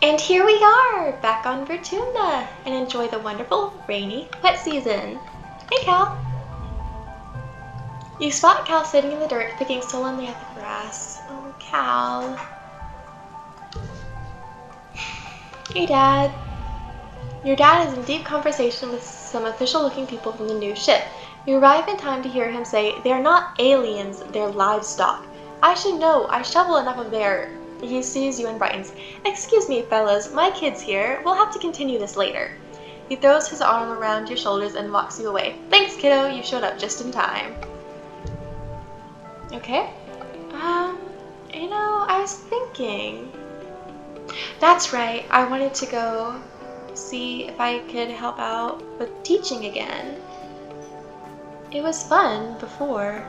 And here we are, back on Vertumna, and enjoy the wonderful, rainy, wet season. Hey, Cal. You spot Cal sitting in the dirt, picking sullenly at the grass. Oh, Cal. Hey, Dad. Your dad is in deep conversation with some official-looking people from the new ship. You arrive in time to hear him say, "They are not aliens, they're livestock. I should know, I shovel enough of their..." He sees you and brightens. "Excuse me, fellas, my kid's here. We'll have to continue this later." He throws his arm around your shoulders and walks you away. "Thanks, kiddo, you showed up just in time." Okay. I was thinking... That's right, I wanted to go see if I could help out with teaching again. It was fun before.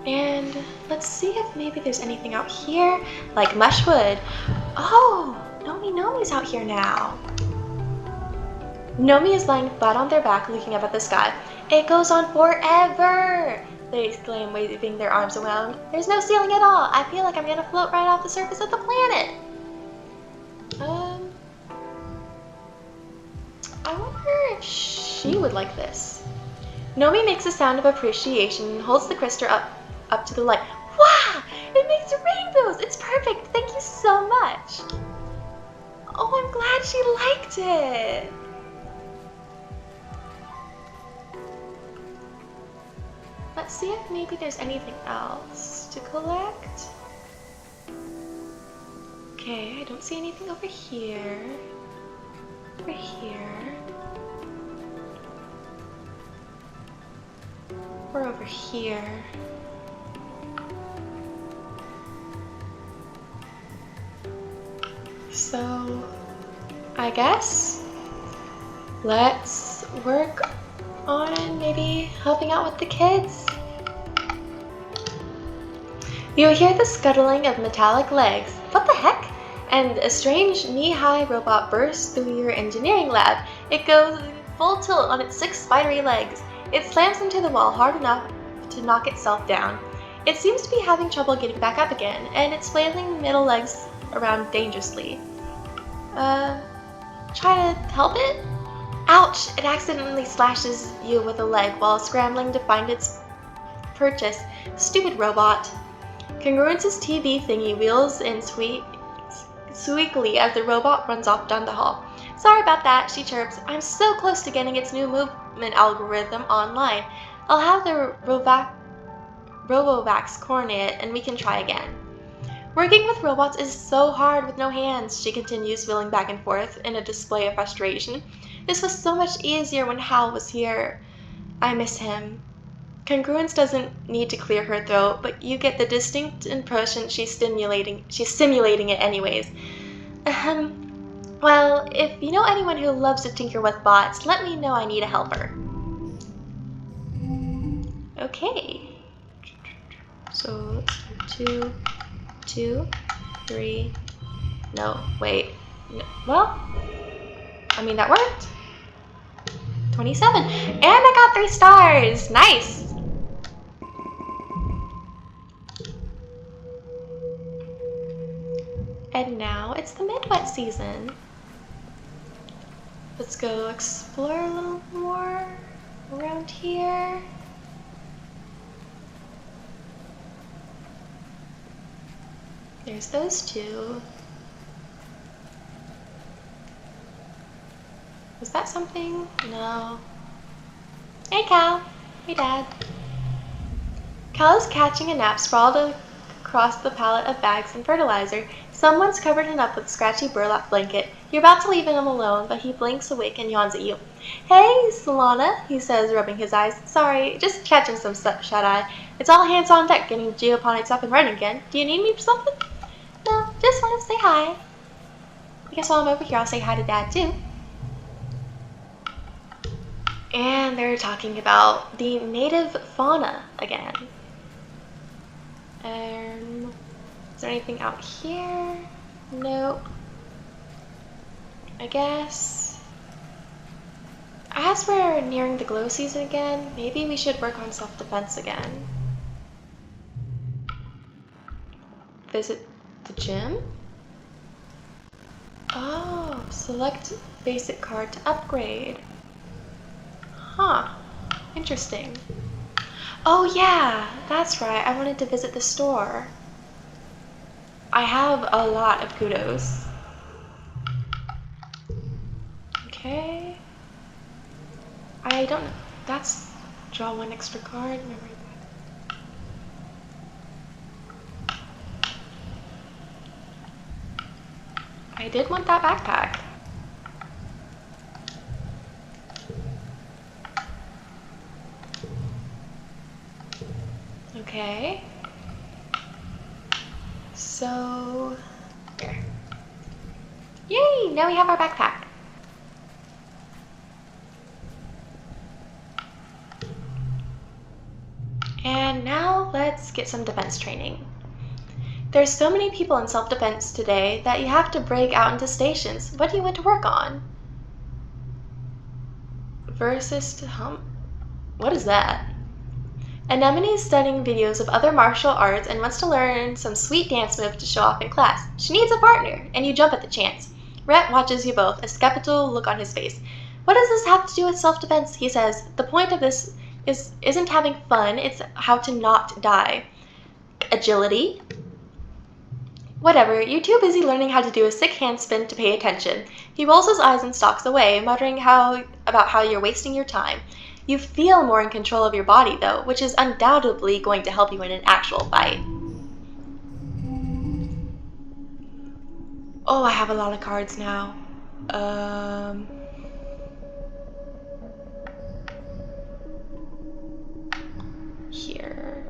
And let's see if maybe there's anything out here, like Mushwood. Oh, Nomi's out here now. Nomi is lying flat on their back looking up at the sky. "It goes on forever!" they exclaim, waving their arms around. "There's no ceiling at all. I feel like I'm gonna float right off the surface of the planet." I wonder if she would like this. Nomi makes a sound of appreciation and holds the crystal up to the light. "Wow! It makes rainbows! It's perfect! Thank you so much!" Oh, I'm glad she liked it! Let's see if maybe there's anything else to collect. Okay, I don't see anything over here. Over here. Or over here. So, I guess let's work on maybe helping out with the kids. You hear the scuttling of metallic legs. What the heck? And a strange knee-high robot bursts through your engineering lab. It goes full tilt on its 6 spidery legs. It slams into the wall hard enough to knock itself down. It seems to be having trouble getting back up again, and its flailing middle legs around dangerously. Try to help it? Ouch! It accidentally slashes you with a leg while scrambling to find its purchase. Stupid robot. Congruence's TV thingy wheels in squeakily as the robot runs off down the hall. "Sorry about that," she chirps. "I'm so close to getting its new movement algorithm online. I'll have the Robovax coordinate and we can try again." "Working with robots is so hard with no hands," she continues, wheeling back and forth in a display of frustration. "This was so much easier when Hal was here. I miss him." Congruence doesn't need to clear her throat, but you get the distinct impression she's simulating it anyways. Well, if you know anyone who loves to tinker with bots, let me know I need a helper." Okay. So let's do 2, 3. No, wait. No, well, I mean, that worked. 27. And I got 3 stars. Nice. And now it's the mid-wet season. Let's go explore a little more around here. There's those 2. Was that something? No. Hey, Cal. Hey, Dad. Cal is catching a nap sprawled across the pallet of bags and fertilizer. Someone's covered him up with a scratchy burlap blanket. You're about to leave him alone, but he blinks awake and yawns at you. "Hey, Solana," he says, rubbing his eyes. "Sorry, just catching some shut-eye. It's all hands on deck getting geoponics up and running again. Do you need me for something?" "No, just want to say hi." "I guess while I'm over here, I'll say hi to Dad, too." And they're talking about the native fauna again. Is there anything out here? Nope. I guess as we're nearing the glow season again, maybe we should work on self-defense again. Visit the gym? Select basic card to upgrade. Huh. Interesting. Oh yeah, that's right. I wanted to visit the store. I have a lot of kudos. Okay. I don't know. That's draw one extra card. Remember that. I did want that backpack. Okay. So, there. Yay! Now we have our backpack. And now let's get some defense training. There's so many people in self-defense today that you have to break out into stations. What do you want to work on? Versus what is that? Anemone's studying videos of other martial arts and wants to learn some sweet dance move to show off in class. She needs a partner, and you jump at the chance. Rhett watches you both, a skeptical look on his face. What does this have to do with self-defense? He says, the point of this isn't having fun, it's how to not die. Agility? Whatever, you're too busy learning how to do a sick handspin to pay attention. He rolls his eyes and stalks away, muttering about how you're wasting your time. You feel more in control of your body, though, which is undoubtedly going to help you in an actual fight. Oh, I have a lot of cards now. Here.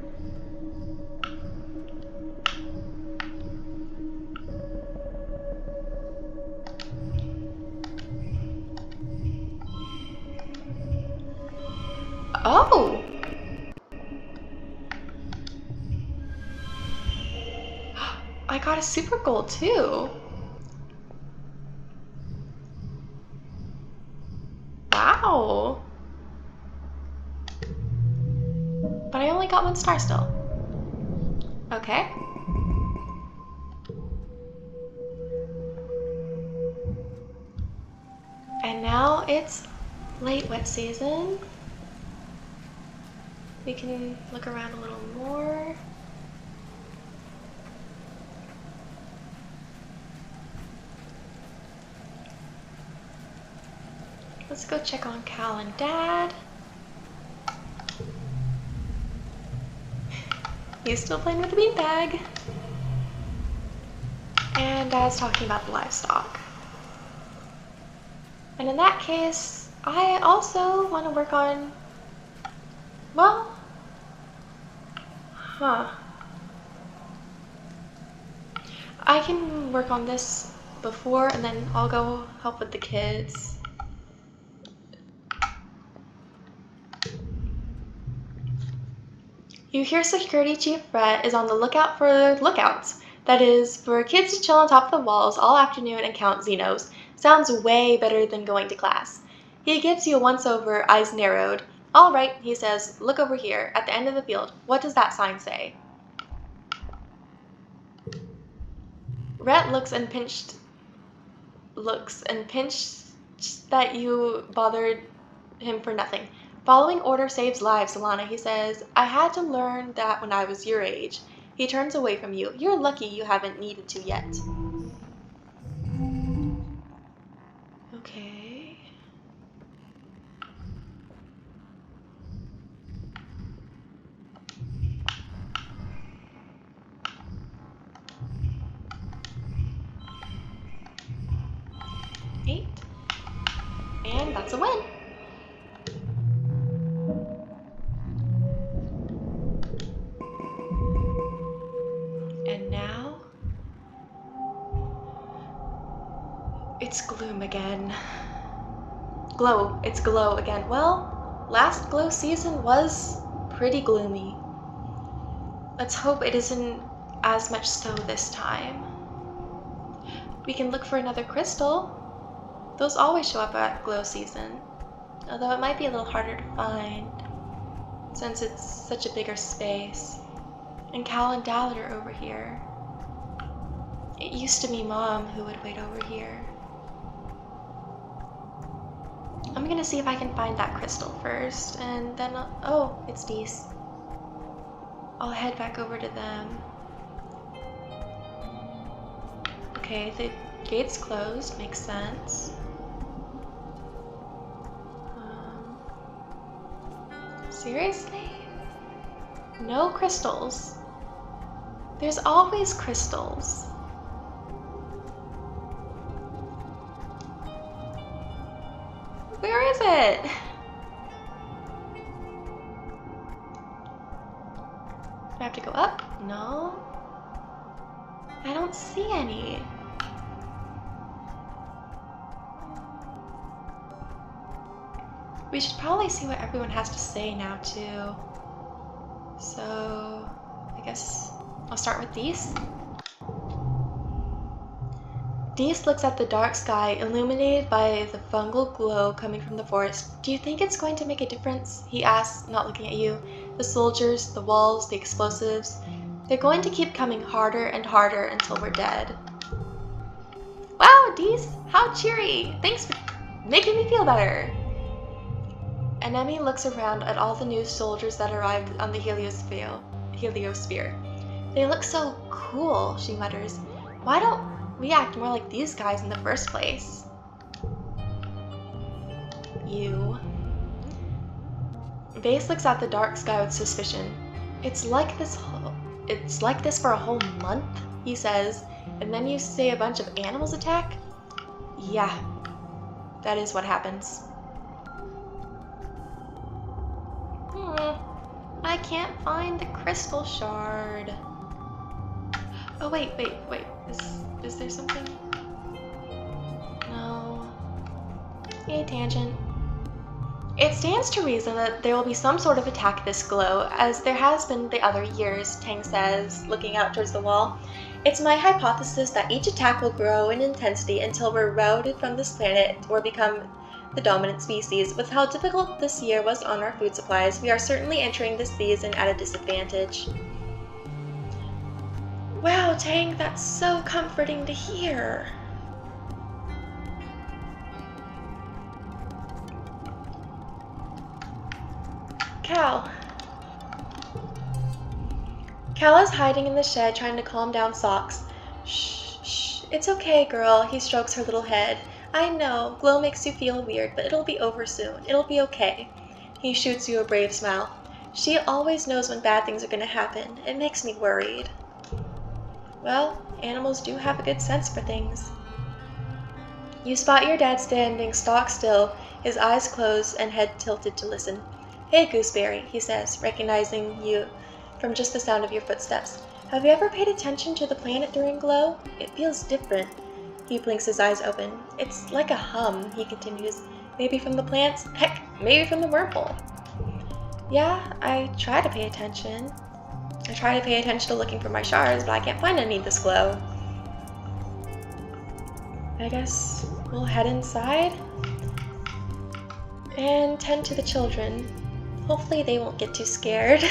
Oh! I got a super gold too. Wow. But I only got 1 star still. Okay. And now it's late wet season. We can look around a little more. Let's go check on Cal and Dad. He's still playing with the beanbag. And Dad's talking about the livestock. And in that case, I also want to work on, well, I can work on this before and then I'll go help with the kids. You hear Security Chief Brett is on the lookout for lookouts. That is, for kids to chill on top of the walls all afternoon and count Xenos. Sounds way better than going to class. He gives you a once-over, eyes narrowed. All right, he says, look over here, at the end of the field. What does that sign say? Rhett looks and pinched that you bothered him for nothing. Following order saves lives, Solana, he says. I had to learn that when I was your age. He turns away from you. You're lucky you haven't needed to yet. Okay. Eight. And that's a win. And now it's gloom again. It's glow again. Well, last glow season was pretty gloomy. Let's hope it isn't as much so this time. We can look for another crystal. Those always show up at glow season, although it might be a little harder to find since it's such a bigger space. And Cal and Dallard are over here. It used to be Mom who would wait over here. I'm gonna see if I can find that crystal first, and then oh, it's Dees. I'll head back over to them. Okay, the gate's closed, makes sense. Seriously? No crystals. There's always crystals. Where is it? Do I have to go up? No. I don't see any. We should probably see what everyone has to say now, too. So, I guess I'll start with Dees. Dees looks at the dark sky, illuminated by the fungal glow coming from the forest. Do you think it's going to make a difference? He asks, not looking at you. The soldiers, the walls, the explosives. They're going to keep coming harder and harder until we're dead. Wow, Dees, how cheery! Thanks for making me feel better. Anemi looks around at all the new soldiers that arrived on the heliosphere. They look so cool, she mutters. Why don't we act more like these guys in the first place? You. Vase looks at the dark sky with suspicion. It's like this for a whole month, he says, and then you say a bunch of animals attack? Yeah, that is what happens. I can't find the crystal shard. Oh, wait. Is there something? No. Hey, tangent. It stands to reason that there will be some sort of attack this glow, as there has been the other years, Tang says, looking out towards the wall. It's my hypothesis that each attack will grow in intensity until we're routed from this planet or become the dominant species. With how difficult this year was on our food supplies, we are certainly entering this season at a disadvantage. Wow, Tang, that's so comforting to hear. Cal. Cal is hiding in the shed trying to calm down Socks. Shh. It's okay, girl, he strokes her little head. I know, glow makes you feel weird, but it'll be over soon. It'll be okay. He shoots you a brave smile. She always knows when bad things are going to happen. It makes me worried. Well, animals do have a good sense for things. You spot your dad standing stock still, his eyes closed and head tilted to listen. Hey, Gooseberry, he says, recognizing you from just the sound of your footsteps. Have you ever paid attention to the planet during glow? It feels different. He blinks his eyes open. It's like a hum, he continues. Maybe from the plants? Heck, maybe from the wormhole. Yeah, I try to pay attention. I try to pay attention to looking for my shards, but I can't find any this glow. I guess we'll head inside and tend to the children. Hopefully they won't get too scared.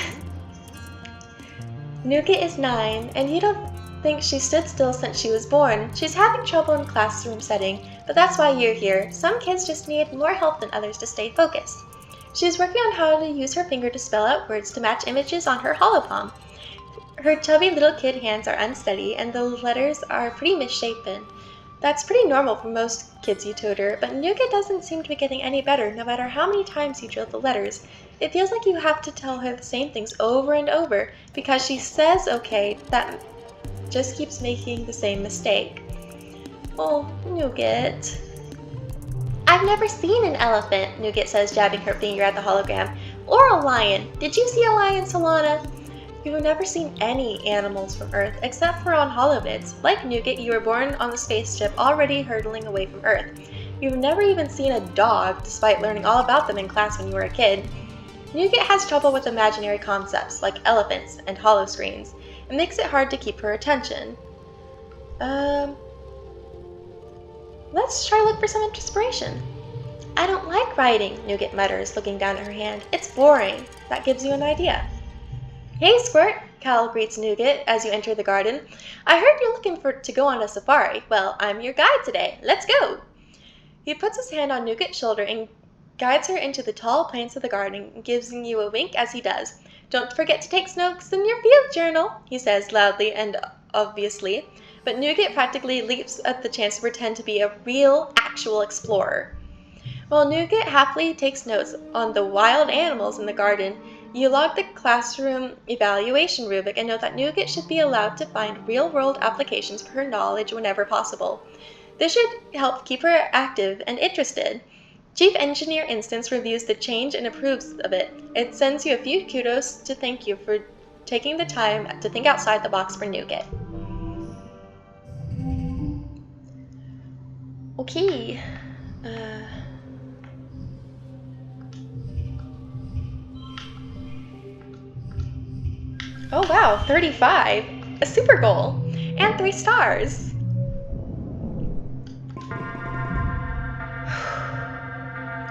Nougat is 9, and you don't think she stood still since she was born. She's having trouble in classroom setting, but that's why you're here. Some kids just need more help than others to stay focused. She's working on how to use her finger to spell out words to match images on her holopalm. Her chubby little kid hands are unsteady, and the letters are pretty misshapen. That's pretty normal for most kids you tutor, but Nougat doesn't seem to be getting any better no matter how many times you drill the letters. It feels like you have to tell her the same things over and over, because she says okay, that just keeps making the same mistake. Oh, Nougat. I've never seen an elephant, Nougat says, jabbing her finger at the hologram. Or a lion. Did you see a lion, Solana? You've never seen any animals from Earth, except for on holovids. Like Nougat, you were born on the spaceship already hurtling away from Earth. You've never even seen a dog, despite learning all about them in class when you were a kid. Nougat has trouble with imaginary concepts, like elephants and holoscreens. It makes it hard to keep her attention. Let's try to look for some inspiration. I don't like writing, Nougat mutters, looking down at her hand. It's boring. That gives you an idea. Hey, Squirt, Cal greets Nougat as you enter the garden. I heard you're looking to go on a safari. Well, I'm your guide today. Let's go. He puts his hand on Nougat's shoulder and guides her into the tall plants of the garden and gives you a wink as he does. Don't forget to take notes in your field journal, he says loudly and obviously, but Nougat practically leaps at the chance to pretend to be a real, actual explorer. While Nougat happily takes notes on the wild animals in the garden, you log the classroom evaluation rubric and note that Nougat should be allowed to find real-world applications for her knowledge whenever possible. This should help keep her active and interested. Chief Engineer Instance reviews the change and approves of it. It sends you a few kudos to thank you for taking the time to think outside the box for Nougat. Okay. Oh wow, 35. A super goal. And 3 stars.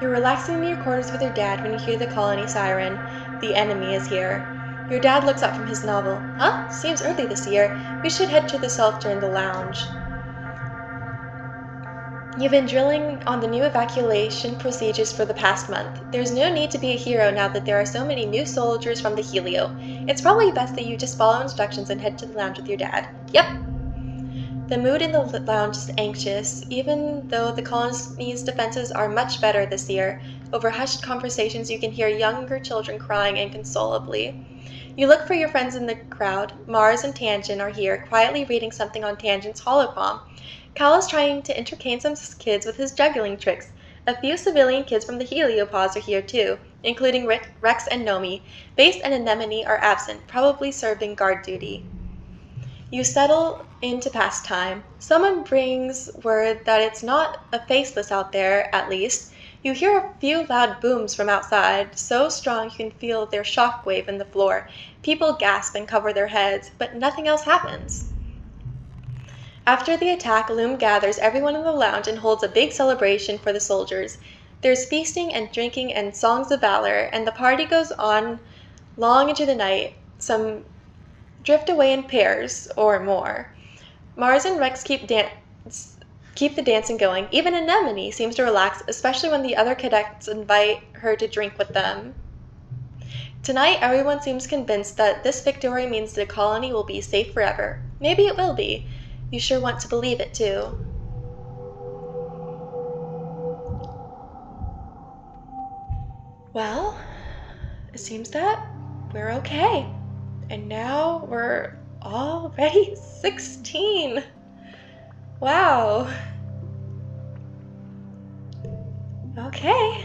You're relaxing in your quarters with your dad when you hear the colony siren. The enemy is here. Your dad looks up from his novel. Huh? Seems early this year. We should head to the shelter in the lounge. You've been drilling on the new evacuation procedures for the past month. There's no need to be a hero now that there are so many new soldiers from the Helio. It's probably best that you just follow instructions and head to the lounge with your dad. Yep. The mood in the lounge is anxious, even though the colony's defenses are much better this year. Over hushed conversations you can hear younger children crying inconsolably. You look for your friends in the crowd. Mars and Tangent are here, quietly reading something on Tangent's holopalm. Cal is trying to entertain some kids with his juggling tricks. A few civilian kids from the Heliopause are here too, including Rex and Nomi. Base and Anemone are absent, probably serving guard duty. You settle in to pass time. Someone brings word that it's not a faceless out there, at least. You hear a few loud booms from outside, so strong you can feel their shockwave in the floor. People gasp and cover their heads, but nothing else happens. After the attack, Loom gathers everyone in the lounge and holds a big celebration for the soldiers. There's feasting and drinking and songs of valor, and the party goes on long into the night. Some drift away in pairs or more. Mars and Rex keep the dancing going. Even Anemone seems to relax, especially when the other cadets invite her to drink with them. Tonight, everyone seems convinced that this victory means the colony will be safe forever. Maybe it will be. You sure want to believe it, too. Well, it seems that we're okay. And now we're already 16. Wow. Okay.